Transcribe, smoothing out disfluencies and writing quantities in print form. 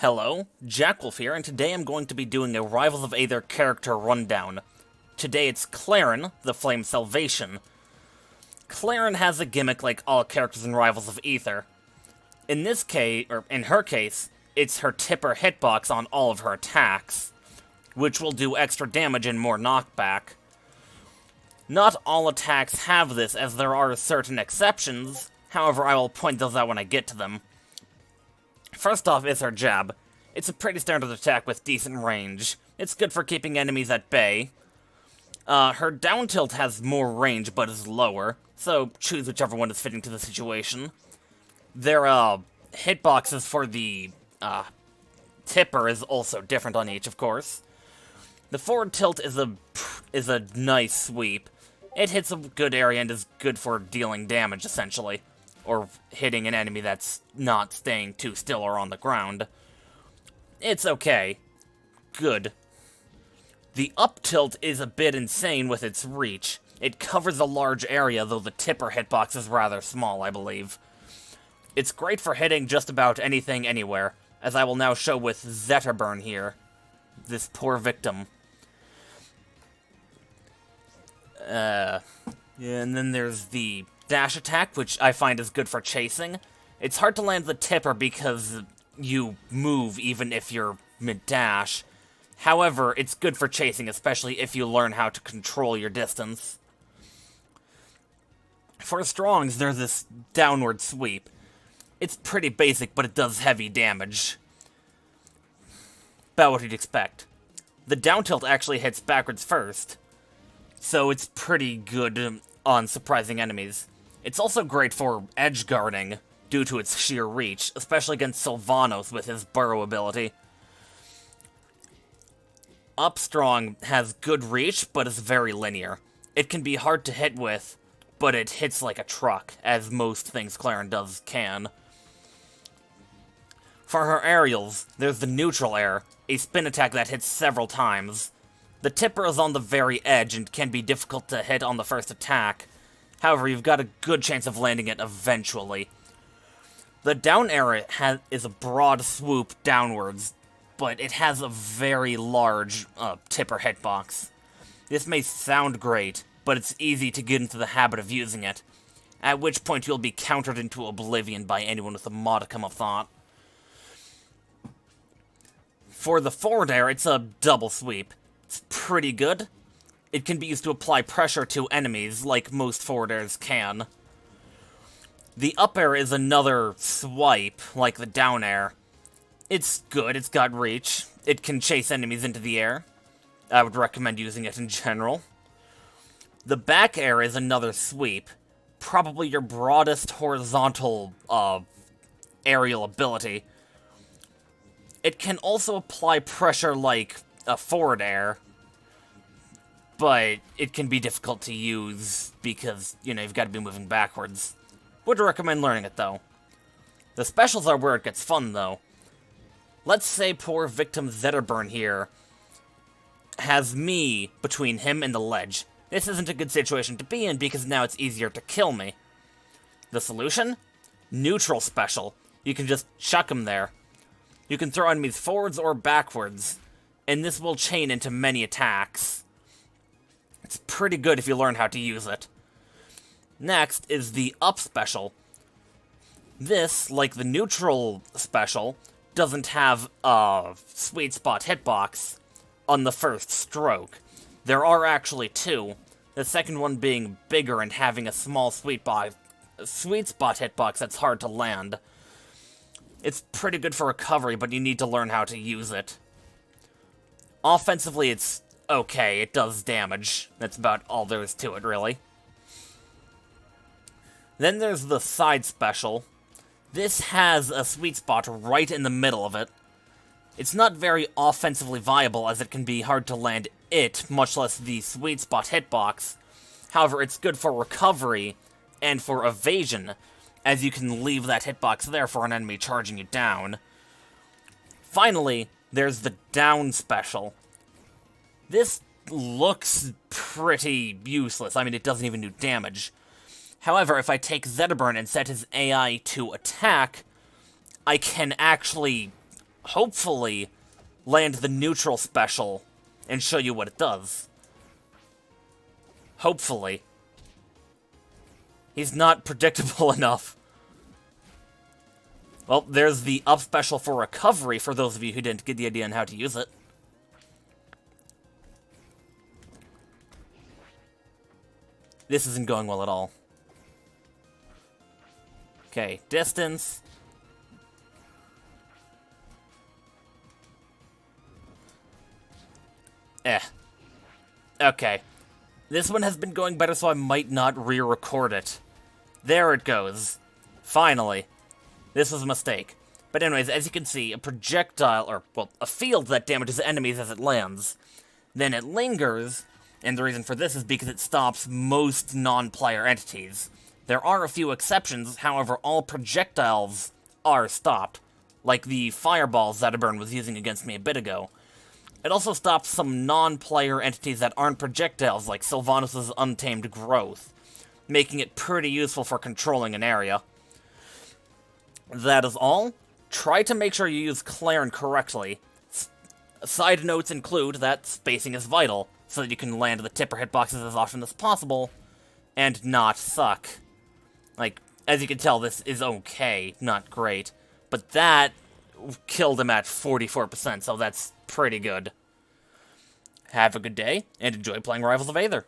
Hello, Jackwolf here, and today I'm going to be doing a Rivals of Aether character rundown. Today it's Clairen, the Flame Salvation. Clairen has a gimmick like all characters in Rivals of Aether. In this case, or in her case, it's her tipper hitbox on all of her attacks, which will do extra damage and more knockback. Not all attacks have this, as there are certain exceptions, however I will point those out when I get to them. First off is her jab. It's a pretty standard attack with decent range. It's good for keeping enemies at bay. Her down tilt has more range but is lower, so choose whichever one is fitting to the situation. Their hitboxes for the tipper is also different on each, of course. The forward tilt is a nice sweep. It hits a good area and is good for dealing damage, essentially, or hitting an enemy that's not staying too still or on the ground. It's okay. Good. The up tilt is a bit insane with its reach. It covers a large area, though the tipper hitbox is rather small, I believe. It's great for hitting just about anything anywhere, as I will now show with Zett here. This poor victim. And then there's the dash attack, which I find is good for chasing. It's hard to land the tipper because you move even if you're mid-dash. However, it's good for chasing, especially if you learn how to control your distance. For Strongs, there's this downward sweep. It's pretty basic, but it does heavy damage. About what you'd expect. The down tilt actually hits backwards first, so it's pretty good on surprising enemies. It's also great for edge guarding, due to its sheer reach, especially against Sylvanos with his burrow ability. Up Strong has good reach, but is very linear. It can be hard to hit with, but it hits like a truck, as most things Clairen does can. For her aerials, there's the neutral air, a spin attack that hits several times. The tipper is on the very edge and can be difficult to hit on the first attack. However, you've got a good chance of landing it eventually. The down air is a broad swoop downwards, but it has a very large tipper hitbox. This may sound great, but it's easy to get into the habit of using it, at which point you'll be countered into oblivion by anyone with a modicum of thought. For the forward air, it's a double sweep. It's pretty good. It can be used to apply pressure to enemies, like most forward airs can. The up air is another swipe, like the down air. It's good, it's got reach. It can chase enemies into the air. I would recommend using it in general. The back air is another sweep. Probably your broadest horizontal, aerial ability. It can also apply pressure like a forward air, but it can be difficult to use because, you've got to be moving backwards. Would recommend learning it, though. The specials are where it gets fun, though. Let's say poor victim Zett here has me between him and the ledge. This isn't a good situation to be in because now it's easier to kill me. The solution? Neutral special. You can just chuck him there. You can throw enemies forwards or backwards, and this will chain into many attacks. It's pretty good if you learn how to use it. Next is the up special. This, like the neutral special, doesn't have a sweet spot hitbox on the first stroke. There are actually two, the second one being bigger and having a small sweet spot hitbox that's hard to land. It's pretty good for recovery, but you need to learn how to use it. Offensively, it's okay, it does damage. That's about all there is to it, really. Then there's the side special. This has a sweet spot right in the middle of it. It's not very offensively viable, as it can be hard to land it, much less the sweet spot hitbox. However, it's good for recovery and for evasion, as you can leave that hitbox there for an enemy charging you down. Finally, there's the down special. This looks pretty useless. I mean, it doesn't even do damage. However, if I take Zett and set his AI to attack, I can actually hopefully land the neutral special and show you what it does. Hopefully. He's not predictable enough. Well, there's the up special for recovery for those of you who didn't get the idea on how to use it. This isn't going well at all. Okay, distance. Okay. This one has been going better, so I might not re-record it. There it goes. Finally. This was a mistake. But anyways, as you can see, a projectile, or, well, a field that damages enemies as it lands. Then it lingers, and the reason for this is because it stops most non-player entities. There are a few exceptions, however, all projectiles are stopped, like the fireballs Zetterburn was using against me a bit ago. It also stops some non-player entities that aren't projectiles, like Sylvanas' Untamed Growth, making it pretty useful for controlling an area. That is all. Try to make sure you use Clairen correctly. Side notes include that spacing is vital, so that you can land the tipper hitboxes as often as possible, and not suck. Like, as you can tell, this is okay, not great, but that killed him at 44%, so that's pretty good. Have a good day, and enjoy playing Rivals of Aether.